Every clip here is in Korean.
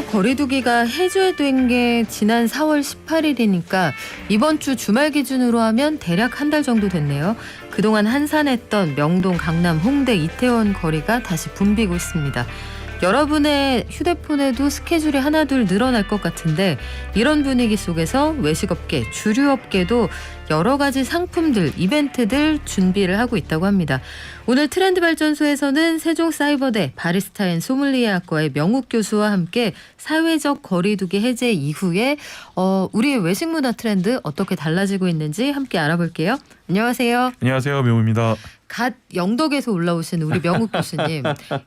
외식 거리두기가 해제된 게 지난 4월 18일이니까 이번 주 주말 기준으로 하면 대략 한 달 정도 됐네요. 그동안 한산했던 명동, 강남, 홍대, 이태원 거리가 다시 붐비고 있습니다. 여러분의 휴대폰에도 스케줄이 하나둘 늘어날 것 같은데 이런 분위기 속에서 외식업계, 주류업계도 여러 가지 상품들, 이벤트들 준비를 하고 있다고 합니다. 오늘 트렌드발전소에서는 세종사이버대 바리스타앤 소믈리에학과의 명욱 교수와 함께 사회적 거리두기 해제 이후에 우리의 외식 문화 트렌드 어떻게 달라지고 있는지 함께 알아볼게요. 안녕하세요. 안녕하세요. 명우입니다. 갓 영덕에서 올라오신 우리 명욱 교수님.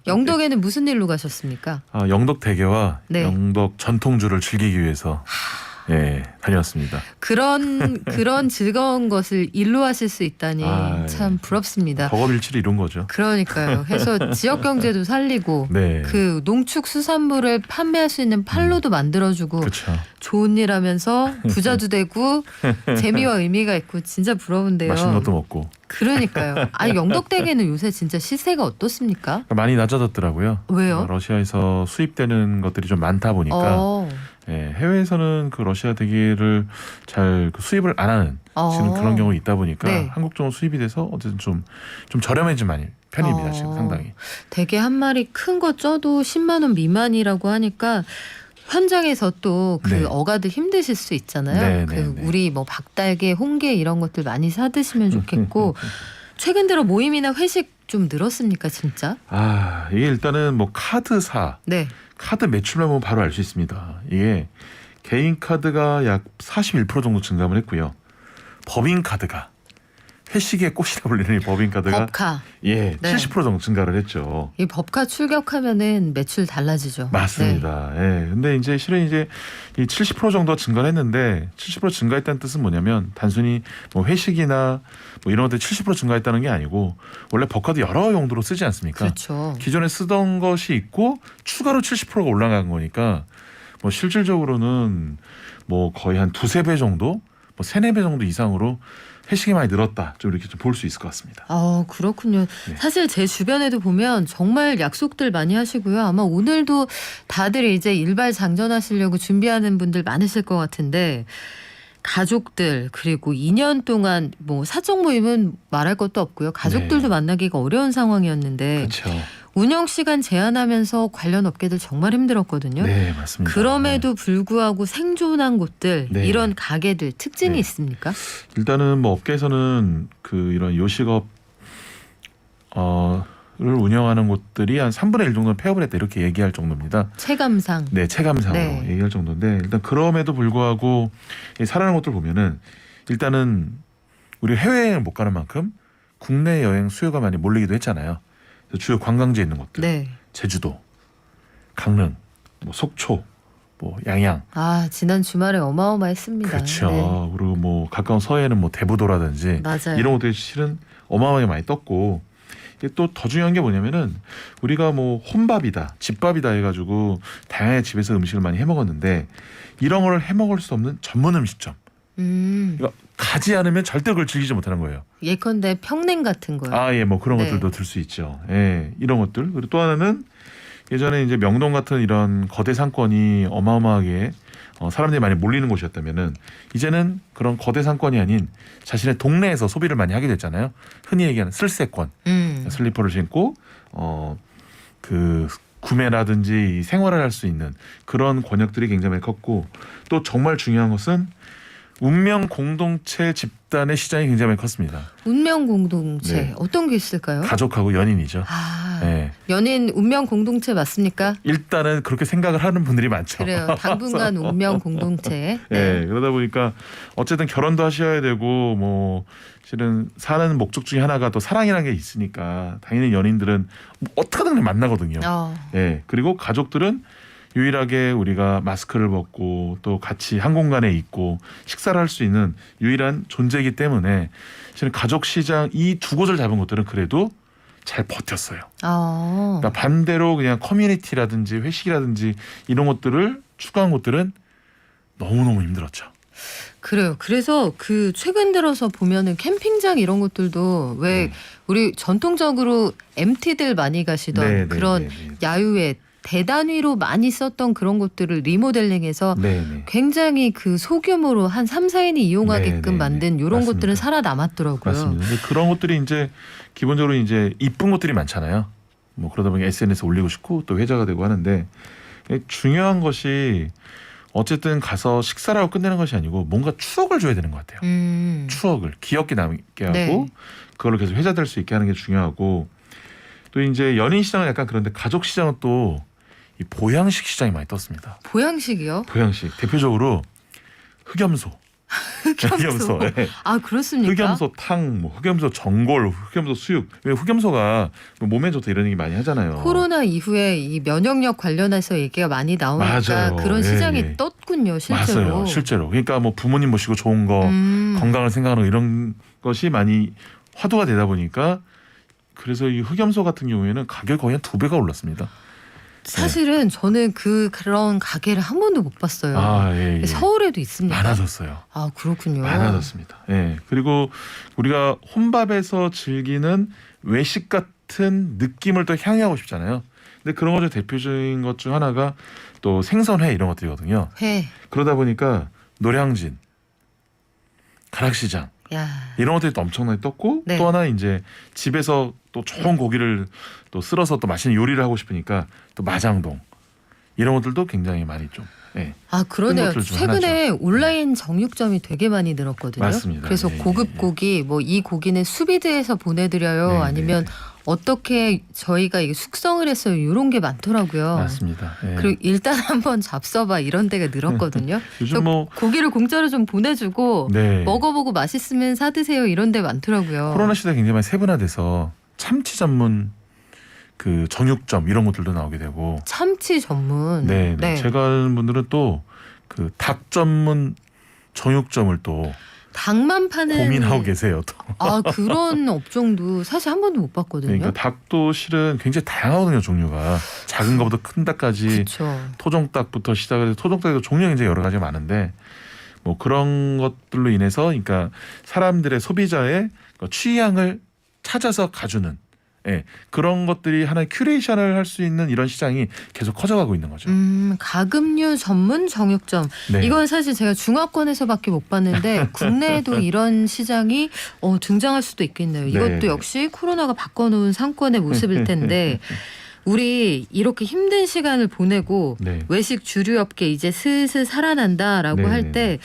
영덕에는 무슨 일로 가셨습니까? 영덕 대게와 네. 영덕 전통주를 즐기기 위해서 다녀왔습니다. 그런 즐거운 것을 일로 하실 수 있다니 참 부럽습니다. 덕업일치를 이룬 거죠. 그러니까요. 해서 지역 경제도 살리고 네. 그 농축 수산물을 판매할 수 있는 판로도 만들어주고 그렇죠. 좋은 일 하면서 부자도 되고 재미와 의미가 있고 진짜 부러운데요. 맛있는 것도 먹고. 그러니까요. 아니 영덕대게는 요새 진짜 시세가 어떻습니까? 많이 낮아졌더라고요. 왜요? 러시아에서 수입되는 것들이 좀 많다 보니까 해외에서는 그 러시아 대게를 잘 수입을 안 하는 지금 그런 경우 있다 보니까 네. 한국 정도 수입이 돼서 어쨌든 좀 저렴해진 편입니다. 지금 상당히. 대게 한 마리 큰 거 쪄도 10만 원 미만이라고 하니까 현장에서 또 그 네. 어가들 힘드실 수 있잖아요. 네, 그 네, 네. 우리 뭐 박달게, 홍게 이런 것들 많이 사 드시면 좋겠고 최근 들어 모임이나 회식 좀 늘었습니까, 진짜? 이게 일단은 뭐 카드사 네. 카드 매출만 보면 바로 알 수 있습니다. 이게 개인 카드가 약 41% 정도 증감을 했고요. 법인 카드가 회식의 꽃이라 불리는 이 법인 카드가 법카. 70% 정도 증가를 했죠. 이 법카 출격하면은 매출 달라지죠. 맞습니다. 근데 이제 실은 이제 이 70% 정도 증가를 했는데 70% 증가했다는 뜻은 뭐냐면 단순히 뭐 회식이나 뭐 이런 것들 70% 증가했다는 게 아니고 원래 법카드 여러 용도로 쓰지 않습니까? 그렇죠. 기존에 쓰던 것이 있고 추가로 70%가 올라간 거니까 뭐 실질적으로는 뭐 거의 한 두세 배 정도, 뭐 세네 배 정도 이상으로 회식이 많이 늘었다. 좀 이렇게 좀 볼 수 있을 것 같습니다. 그렇군요. 네. 사실 제 주변에도 보면 정말 약속들 많이 하시고요. 아마 오늘도 다들 이제 일발 장전하시려고 준비하는 분들 많으실 것 같은데 가족들 그리고 2년 동안 뭐 사적 모임은 말할 것도 없고요. 가족들도 네. 만나기가 어려운 상황이었는데 그렇죠. 운영 시간 제한하면서 관련 업계들 정말 힘들었거든요. 네, 맞습니다. 그럼에도 불구하고 생존한 곳들 네. 이런 가게들 특징이 네. 있습니까? 일단은 뭐 업계에서는 그 이런 요식업 를 운영하는 곳들이 한 3분의 1 정도는 폐업을 했다 이렇게 얘기할 정도입니다. 체감상. 네, 체감상으로 네. 얘기할 정도인데 일단 그럼에도 불구하고 이 살아나는 곳들 보면은 일단은 우리 해외여행을 못 가는 만큼 국내 여행 수요가 많이 몰리기도 했잖아요. 그래서 주요 관광지에 있는 곳들, 네. 제주도, 강릉, 뭐 속초, 뭐 양양. 지난 주말에 어마어마했습니다. 그렇죠. 네. 그리고 뭐 가까운 서해는 뭐 대부도라든지 맞아요. 이런 것들이 실은 어마어마하게 많이 떴고 이게 또 더 중요한 게 뭐냐면은 우리가 뭐 혼밥이다, 집밥이다 해가지고 다양하게 집에서 음식을 많이 해 먹었는데 이런 걸 해 먹을 수 없는 전문 음식점. 이거 가지 않으면 절대 그걸 즐기지 못하는 거예요. 예컨대 평냉 같은 거요. 뭐 그런 네. 것들도 들 수 있죠. 이런 것들. 그리고 또 하나는 예전에 이제 명동 같은 이런 거대 상권이 어마어마하게 사람들이 많이 몰리는 곳이었다면은 이제는 그런 거대 상권이 아닌 자신의 동네에서 소비를 많이 하게 됐잖아요. 흔히 얘기하는 슬세권, 슬리퍼를 신고 그 구매라든지 생활을 할 수 있는 그런 권역들이 굉장히 많이 컸고 또 정말 중요한 것은 운명 공동체 집단의 시장이 굉장히 많이 컸습니다. 운명 공동체 네. 어떤 게 있을까요? 가족하고 연인이죠. 네. 연인 운명 공동체 맞습니까? 일단은 그렇게 생각을 하는 분들이 많죠. 그래요. 당분간 운명 공동체. 네. 그러다 보니까 어쨌든 결혼도 하셔야 되고 뭐 실은 사는 목적 중에 하나가 또 사랑이라는 게 있으니까 당연히 연인들은 어떻게든 만나거든요. 그리고 가족들은 유일하게 우리가 마스크를 벗고 또 같이 한 공간에 있고 식사를 할 수 있는 유일한 존재이기 때문에 실은 가족 시장 이 두 곳을 잡은 것들은 그래도 잘 버텼어요. 그러니까 반대로 그냥 커뮤니티라든지 회식이라든지 이런 것들을 추가한 것들은 너무너무 힘들었죠. 그래요. 그래서 그 최근 들어서 보면은 캠핑장 이런 것들도 왜 우리 전통적으로 MT들 많이 가시던 그런 야유회 대단위로 많이 썼던 그런 곳들을 리모델링해서 네네. 굉장히 그 소규모로 한 3, 4인이 이용하게끔 네네네. 만든 이런 맞습니다. 곳들은 살아남았더라고요. 맞습니다. 근데 그런 것들이 이제 기본적으로 이제 이쁜 것들이 많잖아요. 뭐 그러다 보니 SNS에 올리고 싶고 또 회자가 되고 하는데 중요한 것이 어쨌든 가서 식사를 하고 끝내는 것이 아니고 뭔가 추억을 줘야 되는 것 같아요. 추억을 귀엽게 남게 하고 네. 그걸로 계속 회자될 수 있게 하는 게 중요하고 또 이제 연인 시장은 약간 그런데 가족 시장은 또 이 보양식 시장이 많이 떴습니다. 보양식이요? 보양식 대표적으로 흑염소. 흑염소. 예. 아 그렇습니까? 흑염소 탕, 뭐 흑염소 전골, 흑염소 수육. 왜 흑염소가 몸에 좋다 이런 얘기 많이 하잖아요. 코로나 이후에 이 면역력 관련해서 얘기가 많이 나오니까 맞아요. 그런 시장이 예. 떴군요, 실제로. 맞아요, 실제로. 그러니까 뭐 부모님 모시고 좋은 거, 건강을 생각하는 이런 것이 많이 화두가 되다 보니까 그래서 이 흑염소 같은 경우에는 가격이 거의 한 2배가 올랐습니다. 사실은 저는 그런 가게를 한 번도 못 봤어요. 아, 예, 예. 서울에도 있습니다. 많아졌어요. 아 그렇군요. 많아졌습니다. 예. 그리고 우리가 혼밥에서 즐기는 외식 같은 느낌을 또 향유하고 싶잖아요. 근데 그런 것 중 대표적인 것 중 하나가 또 생선회 이런 것들이거든요. 회. 그러다 보니까 노량진, 가락시장 야. 이런 것들이 또 엄청나게 떴고 네. 또 하나 이제 집에서 또 좋은 고기를 또 쓸어서 또 맛있는 요리를 하고 싶으니까 또 마장동 이런 것들도 굉장히 많이 좀 예. 아 그러네요. 것들 중 최근에 하나죠. 온라인 정육점이 되게 많이 늘었거든요. 맞습니다. 그래서 예, 고급 예, 예. 고기 뭐 이 고기는 수비드해서 보내드려요. 네, 아니면 네, 어떻게 저희가 이게 숙성을 했어요. 이런 게 많더라고요. 맞습니다. 예. 그리고 일단 한번 잡숴봐 이런 데가 늘었거든요. 요즘 또 뭐 고기를 공짜로 좀 보내주고 네. 먹어보고 맛있으면 사드세요 이런 데 많더라고요. 코로나 시대 굉장히 많이 세분화돼서 참치 전문 그 정육점 이런 것들도 나오게 되고 참치 전문. 네, 네. 제가 아는 분들은 또 그 닭 전문 정육점을 또 닭만 파는 고민하고 계세요. 또. 아 그런 업종도 사실 한 번도 못 봤거든요. 그러니까 닭도 실은 굉장히 다양하거든요, 종류가. 작은 것부터 큰 닭까지 그렇죠. 토종닭부터 시작해서 토종닭도 종류가 굉장히 여러 가지가 많은데 뭐 그런 것들로 인해서 그러니까 사람들의 소비자의 취향을 찾아서 가주는 예, 그런 것들이 하나의 큐레이션을 할 수 있는 이런 시장이 계속 커져가고 있는 거죠. 가금류 전문 정육점. 네. 이건 사실 제가 중화권에서밖에 못 봤는데 국내에도 이런 시장이 등장할 수도 있겠네요. 이것도 네. 역시 코로나가 바꿔놓은 상권의 모습일 텐데 우리 이렇게 힘든 시간을 보내고 네. 외식 주류업계 이제 슬슬 살아난다라고 네. 할 때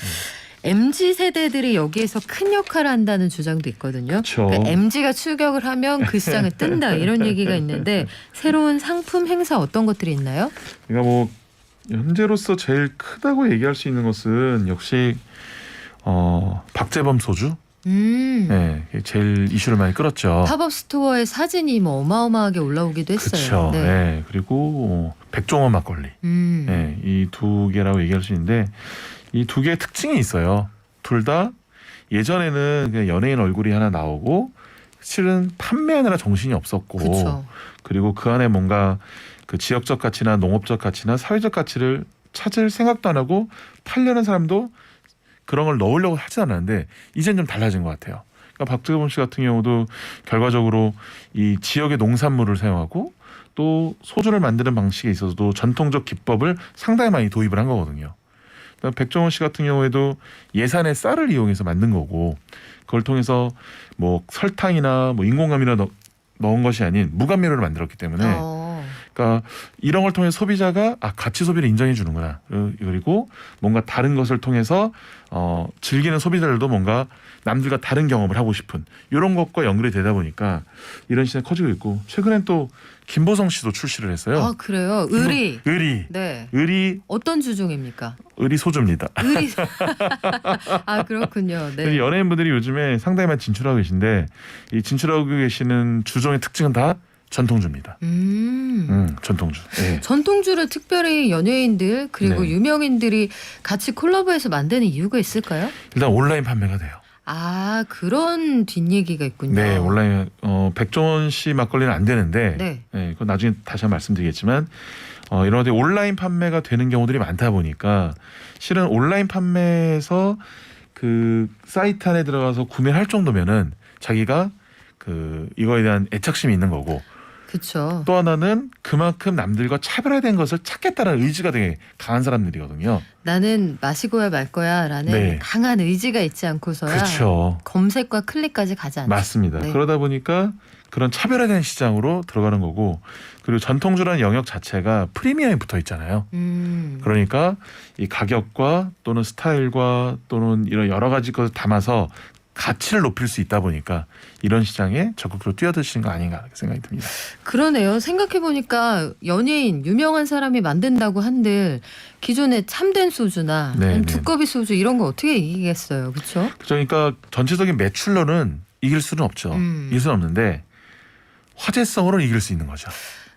MZ 세대들이 여기에서 큰 역할을 한다는 주장도 있거든요. 그쵸. 그러니까 MZ가 출격을 하면 그 시장을 뜬다 이런 얘기가 있는데 새로운 상품 행사 어떤 것들이 있나요? 그러니까 뭐 현재로서 제일 크다고 얘기할 수 있는 것은 역시 박재범 소주. 네, 제일 이슈를 많이 끌었죠. 팝업 스토어의 사진이 뭐 어마어마하게 올라오기도 했어요. 그렇죠. 네. 그리고 백종원 막걸리. 네, 이 두 개라고 얘기할 수 있는데 이 두 개의 특징이 있어요. 둘 다 예전에는 그냥 연예인 얼굴이 하나 나오고 실은 판매하느라 정신이 없었고 그쵸. 그리고 그 안에 뭔가 그 지역적 가치나 농업적 가치나 사회적 가치를 찾을 생각도 안 하고 팔려는 사람도 그런 걸 넣으려고 하지 않았는데 이제는 좀 달라진 것 같아요. 그러니까 박재범 씨 같은 경우도 결과적으로 이 지역의 농산물을 사용하고 또 소주를 만드는 방식에 있어서도 전통적 기법을 상당히 많이 도입을 한 거거든요. 백종원 씨 같은 경우에도 예산의 쌀을 이용해서 만든 거고 그걸 통해서 뭐 설탕이나 뭐 인공감미나 넣은 것이 아닌 무감미료를 만들었기 때문에 그러니까 이런 걸 통해 소비자가 가치 소비를 인정해 주는구나. 그리고 뭔가 다른 것을 통해서 즐기는 소비자들도 뭔가 남들과 다른 경험을 하고 싶은 이런 것과 연결이 되다 보니까 이런 시장이 커지고 있고 최근엔 또 김보성 씨도 출시를 했어요. 아 그래요? 의리. 네. 의리 의리 어떤 주종입니까? 의리 소주입니다. 의리. 아 그렇군요. 네. 연예인분들이 요즘에 상당히 많이 진출하고 계신데 이 진출하고 계시는 주종의 특징은 다 전통주입니다. 전통주. 네. 전통주를 특별히 연예인들 그리고 네. 유명인들이 같이 콜라보해서 만드는 이유가 있을까요? 일단 온라인 판매가 돼요. 아 그런 뒷얘기가 있군요. 네, 온라인 백종원 씨 막걸리는 안 되는데, 네. 그건 나중에 다시 한번 말씀드리겠지만 이런 데 온라인 판매가 되는 경우들이 많다 보니까 실은 온라인 판매에서 그 사이트 안에 들어가서 구매할 정도면은 자기가 그 이거에 대한 애착심이 있는 거고 그렇죠. 또 하나는 그만큼 남들과 차별화된 것을 찾겠다는 의지가 되게 강한 사람들이거든요. 나는 마시고야 말 거야라는 네. 강한 의지가 있지 않고서야 그렇죠. 검색과 클릭까지 가지 않죠. 맞습니다. 네. 그러다 보니까 그런 차별화된 시장으로 들어가는 거고, 그리고 전통주라는 영역 자체가 프리미엄이 붙어 있잖아요. 그러니까 이 가격과 또는 스타일과 또는 이런 여러 가지 것을 담아서 가치를 높일 수 있다 보니까 이런 시장에 적극적으로 뛰어드시는 거 아닌가 생각이 듭니다. 그러네요. 생각해보니까 연예인, 유명한 사람이 만든다고 한들 기존의 참된 소주나 네, 아니면 네. 두꺼비 소주 이런 거 어떻게 이기겠어요. 그렇죠? 그러니까 전체적인 매출로는 이길 수는 없죠. 이길 수는 없는데 화제성으로는 이길 수 있는 거죠.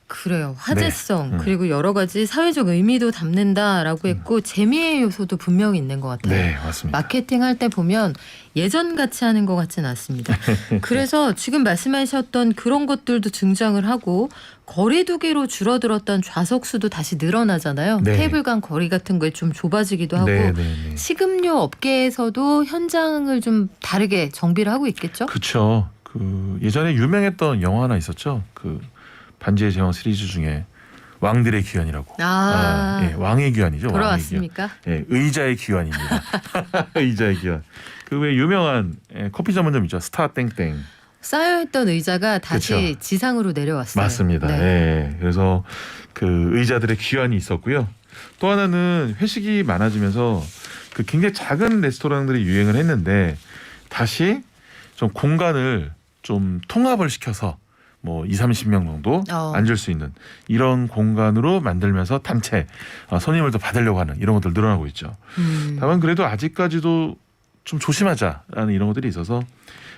그래요. 화제성 네. 그리고 여러 가지 사회적 의미도 담는다라고 했고 재미의 요소도 분명히 있는 것 같아요. 네, 맞습니다. 마케팅 할 때 보면 예전 같이 하는 것 같지는 않습니다. 그래서 지금 말씀하셨던 그런 것들도 등장을 하고 거리두기로 줄어들었던 좌석수도 다시 늘어나잖아요. 네. 테이블 간 거리 같은 거에 좀 좁아지기도 하고 네, 네, 네. 식음료 업계에서도 현장을 좀 다르게 정비를 하고 있겠죠? 그렇죠. 그 예전에 유명했던 영화 하나 있었죠. 그 반지의 제왕 시리즈 중에 왕들의 귀환이라고. 예, 왕의 귀환이죠. 돌아왔습니까? 왕의 귀환. 예, 의자의 귀환입니다. 의자의 귀환. 그 외 유명한 커피 전문점 있죠. 스타 땡땡. 쌓여있던 의자가 다시 그쵸. 지상으로 내려왔어요. 맞습니다. 네. 예. 그래서 그 의자들의 귀환이 있었고요. 또 하나는 회식이 많아지면서 그 굉장히 작은 레스토랑들이 유행을 했는데 다시 좀 공간을 좀 통합을 시켜서 뭐 20-30명 정도 앉을 수 있는 이런 공간으로 만들면서 단체 손님을 더 받으려고 하는 이런 것들 늘어나고 있죠. 다만 그래도 아직까지도 좀 조심하자라는 이런 것들이 있어서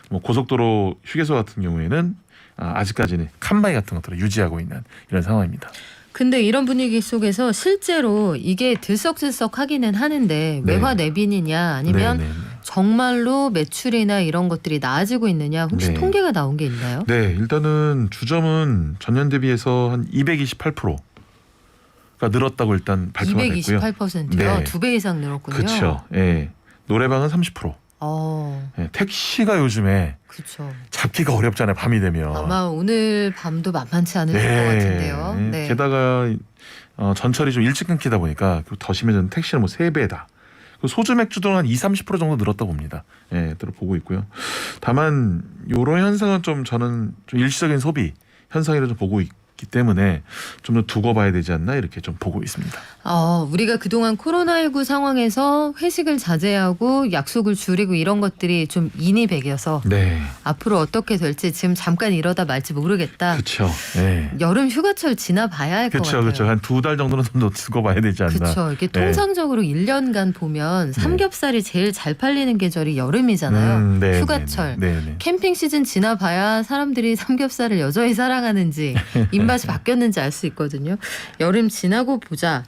뭐 고속도로 휴게소 같은 경우에는 아직까지는 칸바이 같은 것들을 유지하고 있는 이런 상황입니다. 근데 이런 분위기 속에서 실제로 이게 들썩들썩하기는 하는데 네. 외화 내빈이냐 아니면 네, 네, 네. 정말로 매출이나 이런 것들이 나아지고 있느냐 혹시 네. 통계가 나온 게 있나요? 네, 일단은 주점은 전년 대비해서 한 228%가 늘었다고 일단 발표가 됐고요. 228%요? 네. 2배 이상 늘었군요. 그렇죠. 예. 노래방은 30%. 어, 예, 택시가 요즘에 그렇죠. 잡기가 어렵잖아요. 밤이 되면. 아마 오늘 밤도 만만치 않을 것 같은데요. 예. 네. 게다가 전철이 좀 일찍 끊기다 보니까 더 심해졌는 택시는 뭐 3배다. 소주 맥주도 한 20-30% 정도 늘었다고 봅니다. 예, 보고 있고요. 다만 이런 현상은 좀 저는 좀 일시적인 소비 현상이라 좀 보고 있기 때문에 좀 더 두고 봐야 되지 않나 이렇게 좀 보고 있습니다. 우리가 그동안 코로나19 상황에서 회식을 자제하고 약속을 줄이고 이런 것들이 좀 인이백이어서 네, 앞으로 어떻게 될지 지금 잠깐 이러다 말지 모르겠다. 그렇죠. 네. 여름 휴가철 지나봐야 할 것 같아요. 그렇죠. 한 2달 정도는 좀 더 두고 봐야 되지 않나. 그렇죠. 이게 네. 통상적으로 1년간 보면 삼겹살이 제일 잘 팔리는 계절이 여름이잖아요. 네, 휴가철. 네, 네. 캠핑 시즌 지나봐야 사람들이 삼겹살을 여전히 사랑하는지 입맛이 바뀌었는지 알 수 있거든요. 여름 지나고 보자.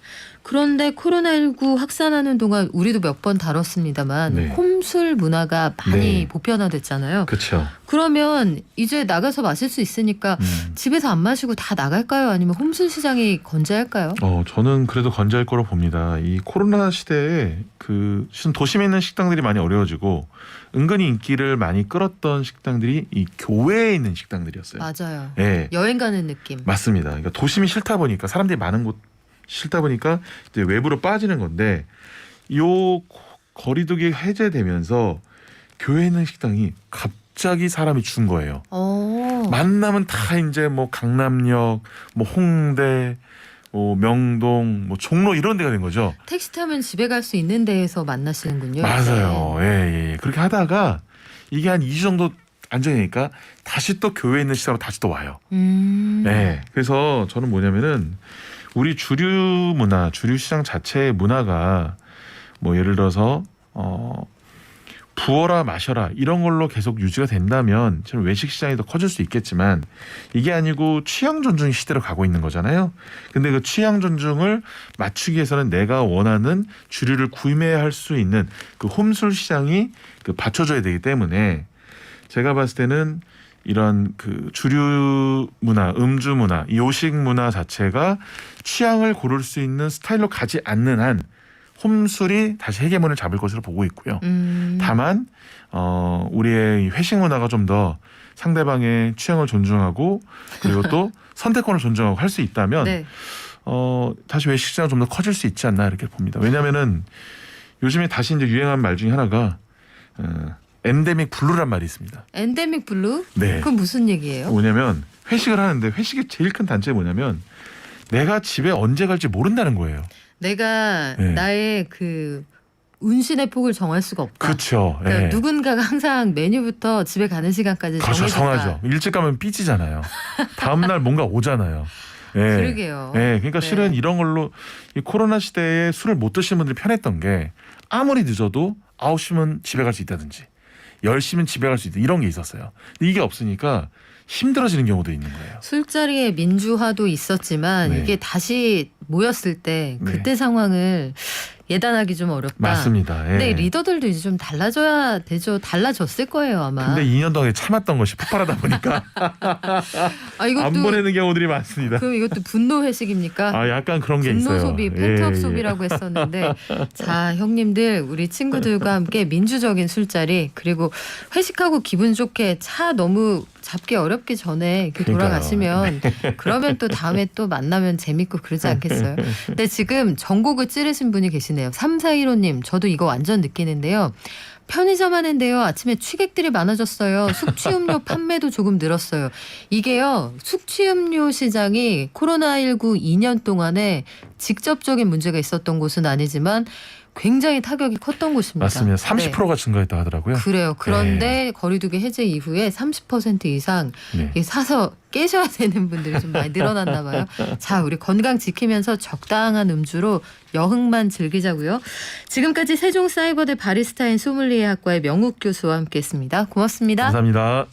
그런데 코로나19 확산하는 동안 우리도 몇 번 다뤘습니다만 네. 홈술 문화가 많이 네. 보편화됐잖아요. 그렇죠. 그러면 이제 나가서 마실 수 있으니까 집에서 안 마시고 다 나갈까요? 아니면 홈술 시장이 건재할까요? 저는 그래도 건재할 거로 봅니다. 이 코로나 시대에 그 도심에 있는 식당들이 많이 어려워지고 은근히 인기를 많이 끌었던 식당들이 이 교외에 있는 식당들이었어요. 맞아요. 네. 여행 가는 느낌. 맞습니다. 그러니까 도심이 싫다 보니까 사람들이 많은 곳 싫다 보니까 이제 외부로 빠지는 건데 요 거리두기 해제되면서 교외에 있는 식당이 갑자기 사람이 준 거예요. 만나면 다 이제 뭐 강남역, 뭐 홍대, 뭐 명동, 뭐 종로 이런 데가 된 거죠. 택시 타면 집에 갈 수 있는 데에서 만나시는군요. 맞아요. 예. 그렇게 하다가 이게 한 2주 정도 안정이니까 다시 또 교회에 있는 시장으로 다시 또 와요. 네. 그래서 저는 뭐냐면은 우리 주류 문화, 주류 시장 자체의 문화가 뭐 예를 들어서 부어라 마셔라 이런 걸로 계속 유지가 된다면 저는 외식 시장이 더 커질 수 있겠지만 이게 아니고 취향 존중 시대로 가고 있는 거잖아요. 근데 그 취향 존중을 맞추기 위해서는 내가 원하는 주류를 구매해야 할 수 있는 그 홈술 시장이 그 받쳐줘야 되기 때문에 제가 봤을 때는 이런 그 주류 문화, 음주 문화, 요식 문화 자체가 취향을 고를 수 있는 스타일로 가지 않는 한 홈술이 다시 헤게몬을 잡을 것으로 보고 있고요. 다만 우리의 이 회식 문화가 좀 더 상대방의 취향을 존중하고 그리고 또 선택권을 존중하고 할 수 있다면 네. 다시 외식 시장이 좀 더 커질 수 있지 않나 이렇게 봅니다. 왜냐하면은 요즘에 다시 이제 유행한 말 중에 하나가 엔데믹 블루란 말이 있습니다. 엔데믹 블루? 네. 그건 무슨 얘기예요? 뭐냐면 회식을 하는데 회식의 제일 큰 단점이 뭐냐면 내가 집에 언제 갈지 모른다는 거예요. 내가 네. 나의 그 운신의 폭을 정할 수가 없다. 그렇죠. 그러니까 예. 누군가가 항상 메뉴부터 집에 가는 시간까지 그렇죠. 정해졌다. 정하죠. 일찍 가면 삐지잖아요. 다음 날 뭔가 오잖아요. 예. 그러게요. 예. 그러니까 네. 실은 이런 걸로 이 코로나 시대에 술을 못 드시는 분들이 편했던 게 아무리 늦어도 9시면 집에 갈 수 있다든지 10시면 집에 갈 수 있다 이런 게 있었어요. 근데 이게 없으니까 힘들어지는 경우도 있는 거예요. 술자리의 민주화도 있었지만 네. 이게 다시 모였을 때 그때 네. 상황을 예단하기 좀 어렵다. 맞습니다. 예. 근데 리더들도 이제 좀 달라져야 되죠. 달라졌을 거예요 아마. 근데 2년 동안 참았던 것이 폭발하다 보니까 아, 이것도 안 보내는 경우들이 많습니다. 그럼 이것도 분노 회식입니까? 아 약간 그런 게 분노 있어요. 소비, 팬트업 예, 예. 소비라고 했었는데 자 형님들 우리 친구들과 함께 민주적인 술자리 그리고 회식하고 기분 좋게 차 너무 잡기 어렵기 전에 이렇게 그러니까요. 돌아가시면 그러면 또 다음에 또 만나면 재밌고 그러지 않겠어요? 근데 지금 전곡을 찌르신 분이 계시네요. 3415님 저도 이거 완전 느끼는데요. 편의점 하는데요. 아침에 취객들이 많아졌어요. 숙취음료 판매도 조금 늘었어요. 이게요. 숙취음료 시장이 코로나19 2년 동안에 직접적인 문제가 있었던 곳은 아니지만 굉장히 타격이 컸던 곳입니다. 맞습니다. 30%가 증가했다 하더라고요. 그래요. 그런데 거리두기 해제 이후에 30% 이상 네. 이게 사서 깨셔야 되는 분들이 좀 많이 늘어났나 봐요. 자, 우리 건강 지키면서 적당한 음주로 여흥만 즐기자고요. 지금까지 세종사이버대 바리스타인 소믈리에 학과의 명욱 교수와 함께했습니다. 고맙습니다. 감사합니다.